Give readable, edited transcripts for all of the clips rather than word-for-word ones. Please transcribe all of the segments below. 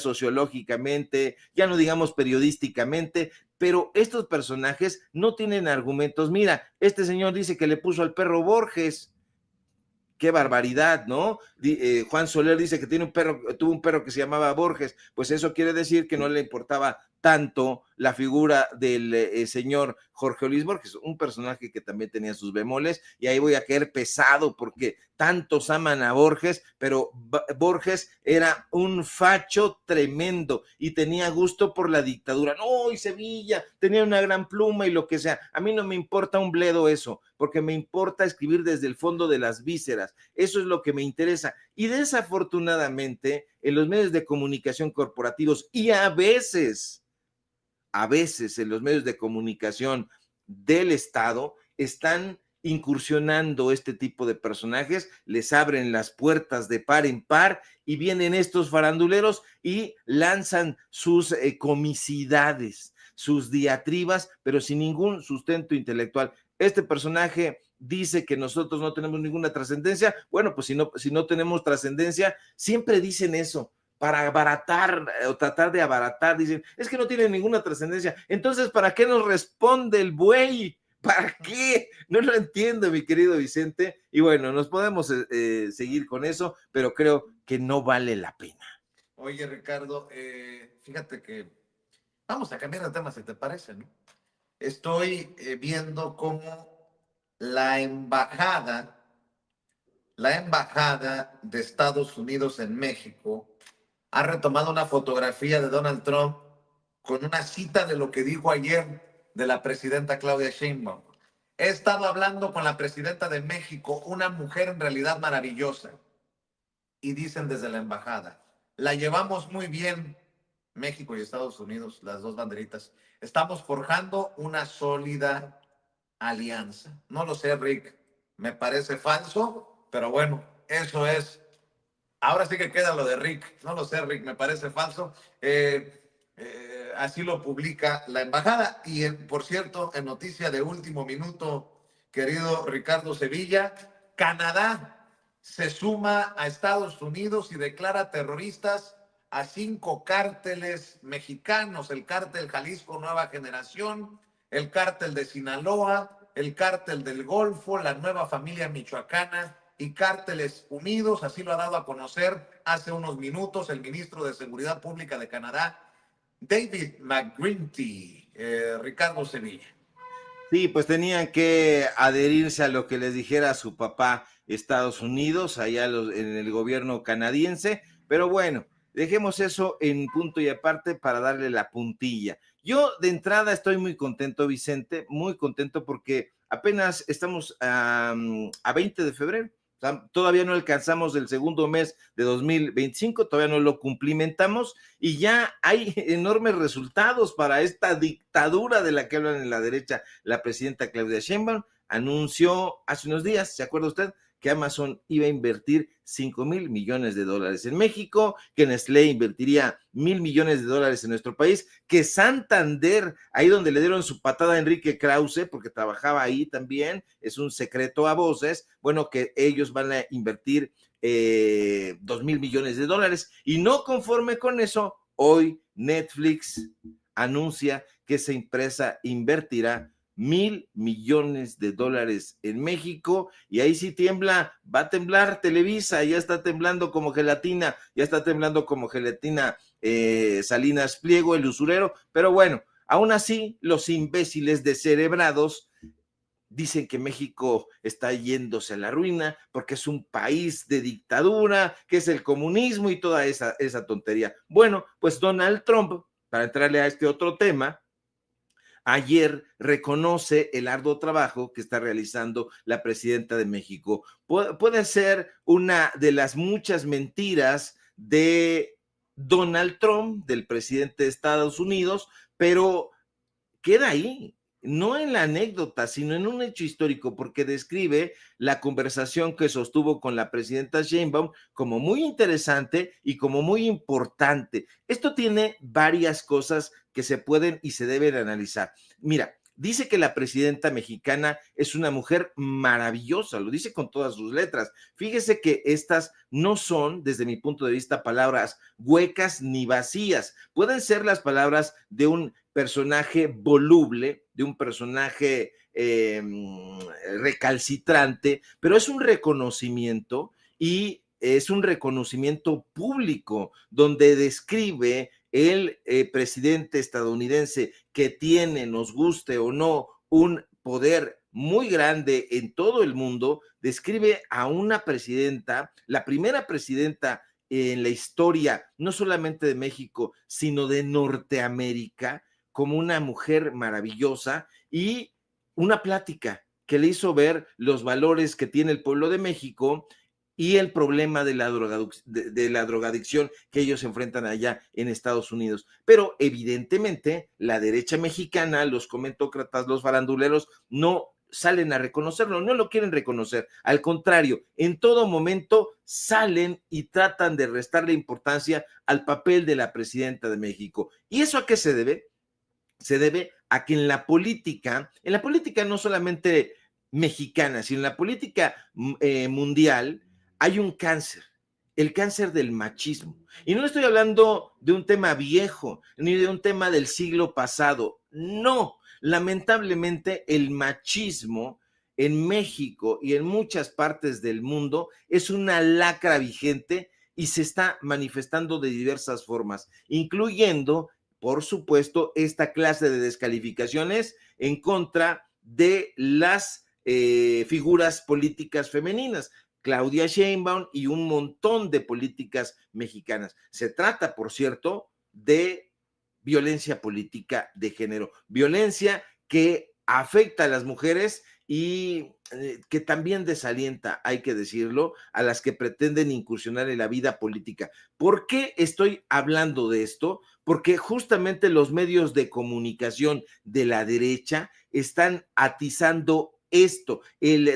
sociológicamente, ya no digamos periodísticamente, pero estos personajes no tienen argumentos. Mira, este señor dice que le puso al perro Borges. Qué barbaridad, ¿no? Juan Soler dice que tiene un perro, tuvo un perro que se llamaba Borges, pues eso quiere decir que no le importaba tanto la figura del señor Jorge Luis Borges, un personaje que también tenía sus bemoles, y ahí voy a caer pesado porque tantos aman a Borges, pero Borges era un facho tremendo y tenía gusto por la dictadura. No, y Sevilla tenía una gran pluma y lo que sea. A mí no me importa un bledo eso, porque me importa escribir desde el fondo de las vísceras. Eso es lo que me interesa. Y desafortunadamente, en los medios de comunicación corporativos y a veces en los medios de comunicación del Estado, están incursionando este tipo de personajes, les abren las puertas de par en par y vienen estos faranduleros y lanzan sus comicidades, sus diatribas, pero sin ningún sustento intelectual. Este personaje dice que nosotros no tenemos ninguna trascendencia. Bueno, pues si no tenemos trascendencia, siempre dicen eso para abaratar o tratar de abaratar, dicen, es que no tiene ninguna trascendencia. Entonces, ¿para qué nos responde el buey? ¿Para qué? No lo entiendo, mi querido Vicente. Y bueno, nos podemos seguir con eso, pero creo que no vale la pena. Oye, Ricardo, fíjate que vamos a cambiar de tema, si te parece, ¿no? Estoy viendo cómo la embajada, la embajada de Estados Unidos en México ha retomado una fotografía de Donald Trump con una cita de lo que dijo ayer de la presidenta Claudia Sheinbaum. He estado hablando con la presidenta de México, una mujer en realidad maravillosa, y dicen desde la embajada, la llevamos muy bien, México y Estados Unidos, las dos banderitas. Estamos forjando una sólida alianza. No lo sé, Rick, me parece falso, pero bueno, eso es. Ahora sí que queda lo de Rick. No lo sé, Rick, me parece falso. Así lo publica la embajada. Y por cierto, en noticia de último minuto, querido Ricardo Sevilla, Canadá se suma a Estados Unidos y declara terroristas a 5 cárteles mexicanos: el cártel Jalisco Nueva Generación, el cártel de Sinaloa, el cártel del Golfo, la Nueva Familia Michoacana y Cárteles Unidos. Así lo ha dado a conocer hace unos minutos el ministro de Seguridad Pública de Canadá, David McGuinty. Ricardo Sevilla. Sí, pues tenían que adherirse a lo que les dijera su papá Estados Unidos, allá en el gobierno canadiense, pero bueno, dejemos eso en punto y aparte para darle la puntilla. Yo de entrada estoy muy contento, Vicente, muy contento porque apenas estamos a 20 de febrero. O sea, todavía no alcanzamos el segundo mes de 2025, todavía no lo cumplimentamos y ya hay enormes resultados para esta dictadura de la que hablan en la derecha. La presidenta Claudia Sheinbaum anunció hace unos días, ¿se acuerda usted?, que Amazon iba a invertir $5,000 millones en México, que Nestlé invertiría $1,000 millones en nuestro país, que Santander, ahí donde le dieron su patada a Enrique Krause, porque trabajaba ahí también, es un secreto a voces, bueno, que ellos van a invertir $2,000 millones. Y no conforme con eso, hoy Netflix anuncia que esa empresa invertirá $1,000 millones en México, y ahí sí tiembla, va a temblar Televisa, ya está temblando como gelatina, Salinas Pliego, el usurero, pero bueno, aún así los imbéciles descerebrados dicen que México está yéndose a la ruina porque es un país de dictadura, que es el comunismo y toda esa tontería. Bueno, pues Donald Trump, para entrarle a este otro tema, ayer reconoce el arduo trabajo que está realizando la presidenta de México. Puede ser una de las muchas mentiras de Donald Trump, del presidente de Estados Unidos, pero queda ahí, no en la anécdota, sino en un hecho histórico, porque describe la conversación que sostuvo con la presidenta Sheinbaum como muy interesante y como muy importante. Esto tiene varias cosas que se pueden y se deben analizar. Mira, dice que la presidenta mexicana es una mujer maravillosa, lo dice con todas sus letras. Fíjese que estas no son, desde mi punto de vista, palabras huecas ni vacías. Pueden ser las palabras de un personaje voluble, de un personaje recalcitrante, pero es un reconocimiento y es un reconocimiento público donde describe el presidente estadounidense que tiene, nos guste o no, un poder muy grande en todo el mundo, describe a una presidenta, la primera presidenta en la historia, no solamente de México, sino de Norteamérica, como una mujer maravillosa y una plática que le hizo ver los valores que tiene el pueblo de México y el problema de la drogadicción que ellos enfrentan allá en Estados Unidos. Pero evidentemente la derecha mexicana, los comentócratas, los faranduleros, no salen a reconocerlo, no lo quieren reconocer. Al contrario, en todo momento salen y tratan de restarle importancia al papel de la presidenta de México. ¿Y eso a qué se debe? Se debe a que en la política no solamente mexicana, sino en la política mundial, hay un cáncer, el cáncer del machismo. Y no estoy hablando de un tema viejo, ni de un tema del siglo pasado. No, lamentablemente el machismo en México y en muchas partes del mundo es una lacra vigente y se está manifestando de diversas formas, incluyendo, por supuesto, esta clase de descalificaciones en contra de las figuras políticas femeninas. Claudia Sheinbaum y un montón de políticas mexicanas. Se trata, por cierto, de violencia política de género, violencia que afecta a las mujeres y que también desalienta, hay que decirlo, a las que pretenden incursionar en la vida política. ¿Por qué estoy hablando de esto? Porque justamente los medios de comunicación de la derecha están atizando esto,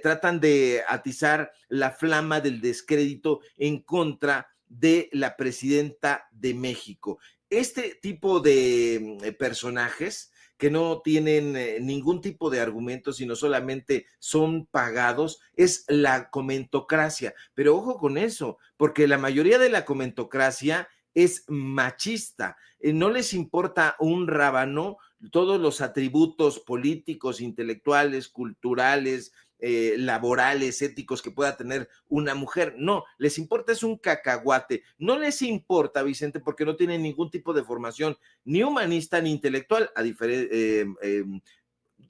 tratan de atizar la flama del descrédito en contra de la presidenta de México. Este tipo de personajes que no tienen ningún tipo de argumento, sino solamente son pagados, es la comentocracia. Pero ojo con eso, porque la mayoría de la comentocracia es machista. No les importa un rábano todos los atributos políticos, intelectuales, culturales, laborales, éticos que pueda tener una mujer. No, les importa es un cacahuate. No les importa, Vicente, porque no tienen ningún tipo de formación ni humanista ni intelectual.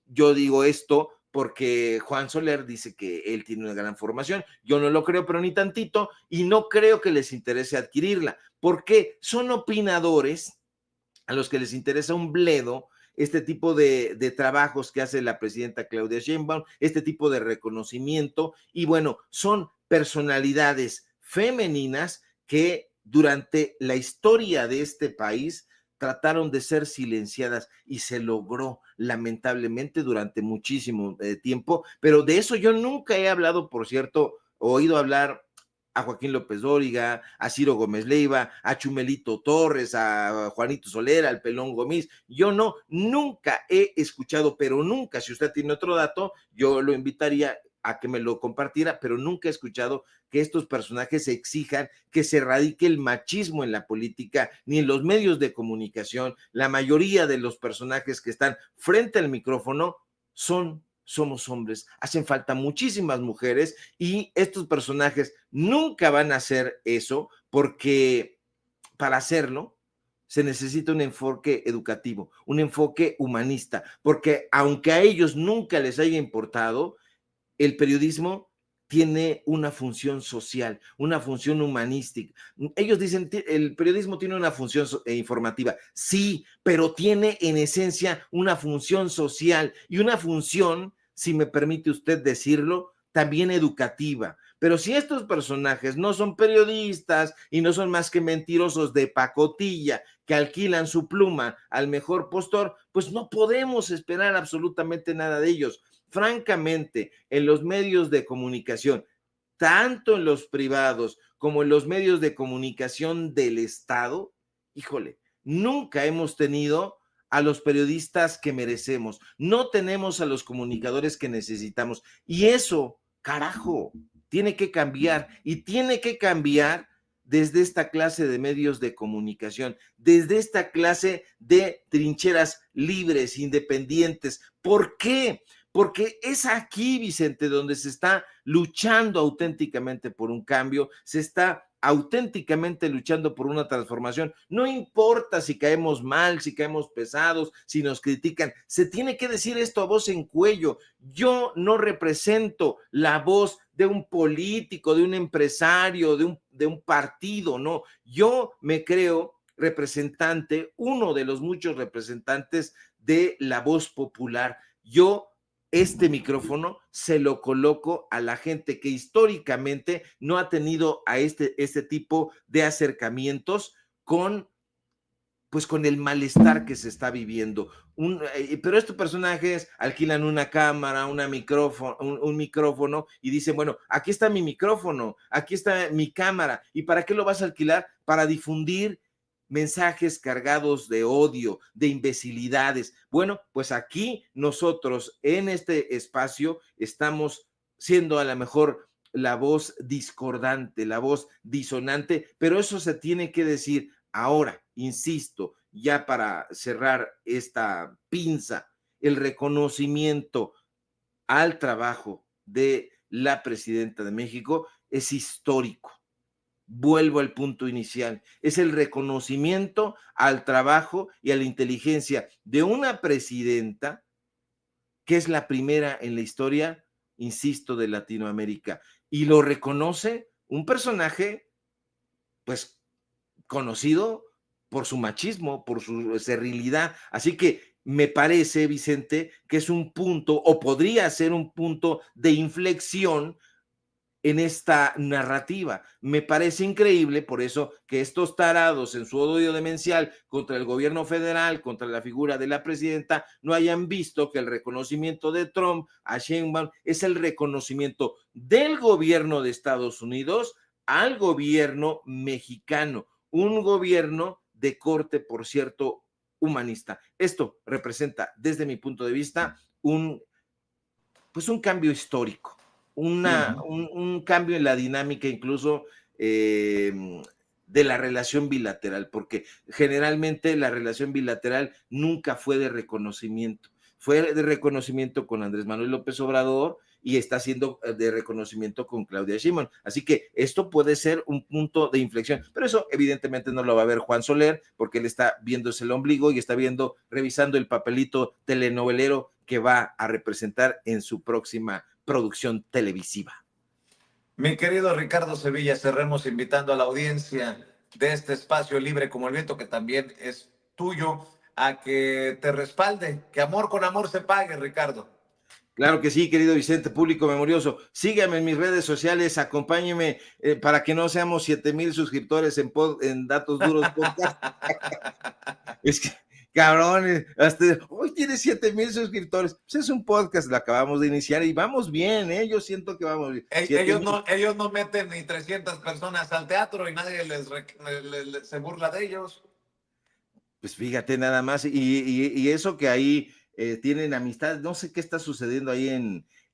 Yo digo esto porque Juan Soler dice que él tiene una gran formación. Yo no lo creo, pero ni tantito, y no creo que les interese adquirirla, porque son opinadores a los que les interesa un bledo este tipo de trabajos que hace la presidenta Claudia Sheinbaum, este tipo de reconocimiento, y bueno, son personalidades femeninas que durante la historia de este país trataron de ser silenciadas y se logró lamentablemente durante muchísimo tiempo, pero de eso yo nunca he hablado, por cierto, oído hablar a Joaquín López Dóriga, a Ciro Gómez Leiva, a Chumelito Torres, a Juanito Soler, al Pelón Gómez. Yo no, nunca he escuchado, pero nunca, si usted tiene otro dato, yo lo invitaría a que me lo compartiera, pero nunca he escuchado que estos personajes exijan que se erradique el machismo en la política, ni en los medios de comunicación. La mayoría de los personajes que están frente al micrófono somos hombres, hacen falta muchísimas mujeres y estos personajes nunca van a hacer eso porque para hacerlo se necesita un enfoque educativo, un enfoque humanista, porque aunque a ellos nunca les haya importado, el periodismo tiene una función social, una función humanística. Ellos dicen, el periodismo tiene una función informativa. Sí, pero tiene en esencia una función social y una función, si me permite usted decirlo, también educativa. Pero si estos personajes no son periodistas y no son más que mentirosos de pacotilla que alquilan su pluma al mejor postor, pues no podemos esperar absolutamente nada de ellos. Francamente, en los medios de comunicación, tanto en los privados como en los medios de comunicación del Estado, híjole, nunca hemos tenido a los periodistas que merecemos, no tenemos a los comunicadores que necesitamos. Y eso, carajo, tiene que cambiar y tiene que cambiar desde esta clase de medios de comunicación, desde esta clase de trincheras libres, independientes. ¿Por qué? Porque es aquí, Vicente, donde se está luchando auténticamente por un cambio, se está auténticamente luchando por una transformación. No importa si caemos mal, si caemos pesados, si nos critican, se tiene que decir esto a voz en cuello. Yo no represento la voz de un político, de un empresario, de un partido, no. Yo me creo representante, uno de los muchos representantes de la voz popular. Yo este micrófono se lo coloco a la gente que históricamente no ha tenido a este tipo de acercamientos con, pues, con el malestar que se está viviendo. Pero estos personajes alquilan una cámara, un micrófono y dicen, bueno, aquí está mi micrófono, aquí está mi cámara. ¿Y para qué lo vas a alquilar? Para difundir mensajes cargados de odio, de imbecilidades. Bueno, pues aquí nosotros en este espacio estamos siendo a lo mejor la voz discordante, la voz disonante, pero eso se tiene que decir ahora, insisto, ya para cerrar esta pinza, el reconocimiento al trabajo de la presidenta de México es histórico. Vuelvo al punto inicial, es el reconocimiento al trabajo y a la inteligencia de una presidenta que es la primera en la historia, insisto, de Latinoamérica. Y lo reconoce un personaje, pues, conocido por su machismo, por su serrilidad. Así que me parece, Vicente, que es un punto, o podría ser un punto de inflexión en esta narrativa. Me parece increíble, por eso, que estos tarados en su odio demencial contra el gobierno federal, contra la figura de la presidenta, no hayan visto que el reconocimiento de Trump a Sheinbaum es el reconocimiento del gobierno de Estados Unidos al gobierno mexicano, un gobierno de corte, por cierto, humanista. Esto representa, desde mi punto de vista, pues un cambio histórico, un cambio en la dinámica incluso de la relación bilateral, porque generalmente la relación bilateral nunca fue de reconocimiento, fue de reconocimiento con Andrés Manuel López Obrador y está siendo de reconocimiento con Claudia Sheinbaum. Así que esto puede ser un punto de inflexión, pero eso evidentemente no lo va a ver Juan Soler, porque él está viéndose el ombligo y está revisando el papelito telenovelero que va a representar en su próxima producción televisiva. Mi querido Ricardo Sevilla, cerremos invitando a la audiencia de este espacio libre como el viento, que también es tuyo, a que te respalde, que amor con amor se pague, Ricardo. Claro que sí, querido Vicente, público memorioso. Sígame en mis redes sociales, acompáñeme para que no seamos 7,000 suscriptores en Datos Duros Podcast. Es que, cabrones, hasta hoy tiene 7,000 suscriptores. Pues es un podcast, lo acabamos de iniciar y vamos bien, ¿eh? Yo siento que vamos bien. Ellos no meten ni 300 personas al teatro y nadie se burla de ellos. Pues fíjate nada más, y eso que ahí tienen amistad, no sé qué está sucediendo ahí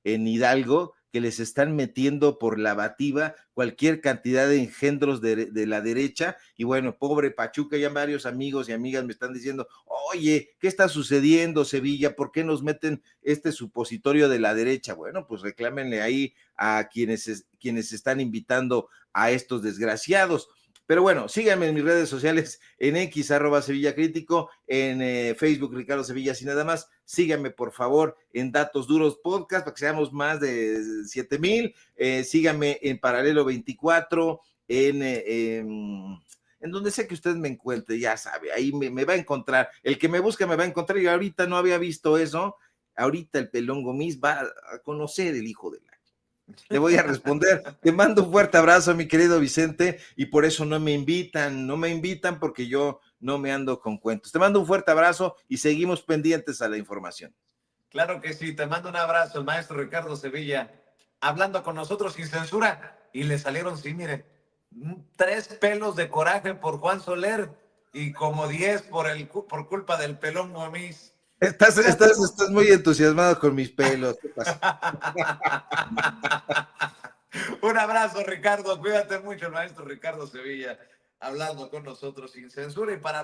en Hidalgo, que les están metiendo por la bativa cualquier cantidad de engendros de la derecha, y bueno, pobre Pachuca, ya varios amigos y amigas me están diciendo, oye, ¿qué está sucediendo, Sevilla? ¿Por qué nos meten este supositorio de la derecha? Bueno, pues reclámenle ahí a quienes están invitando a estos desgraciados. Pero bueno, síganme en mis redes sociales, en X, @Sevilla Crítico, en Facebook, Ricardo Sevilla, sin nada más. Síganme, por favor, en Datos Duros Podcast, para que seamos más de 7,000. Síganme en Paralelo 24, en donde sea que usted me encuentre, ya sabe, ahí me va a encontrar. El que me busca me va a encontrar, y ahorita no había visto eso. Ahorita el Pelón Gomis va a conocer el hijo de la... Le voy a responder. Te mando un fuerte abrazo, mi querido Vicente, y por eso no me invitan porque yo no me ando con cuentos. Te mando un fuerte abrazo y seguimos pendientes a la información. Claro que sí, te mando un abrazo, el maestro Ricardo Sevilla, hablando con nosotros sin censura, y le salieron, sí, mire, 3 pelos de coraje por Juan Soler. y como 10 por culpa del pelón Gomis. Estás muy entusiasmado con mis pelos. ¿Qué pasa? Un abrazo, Ricardo. Cuídate mucho, el maestro Ricardo Sevilla, hablando con nosotros sin censura y para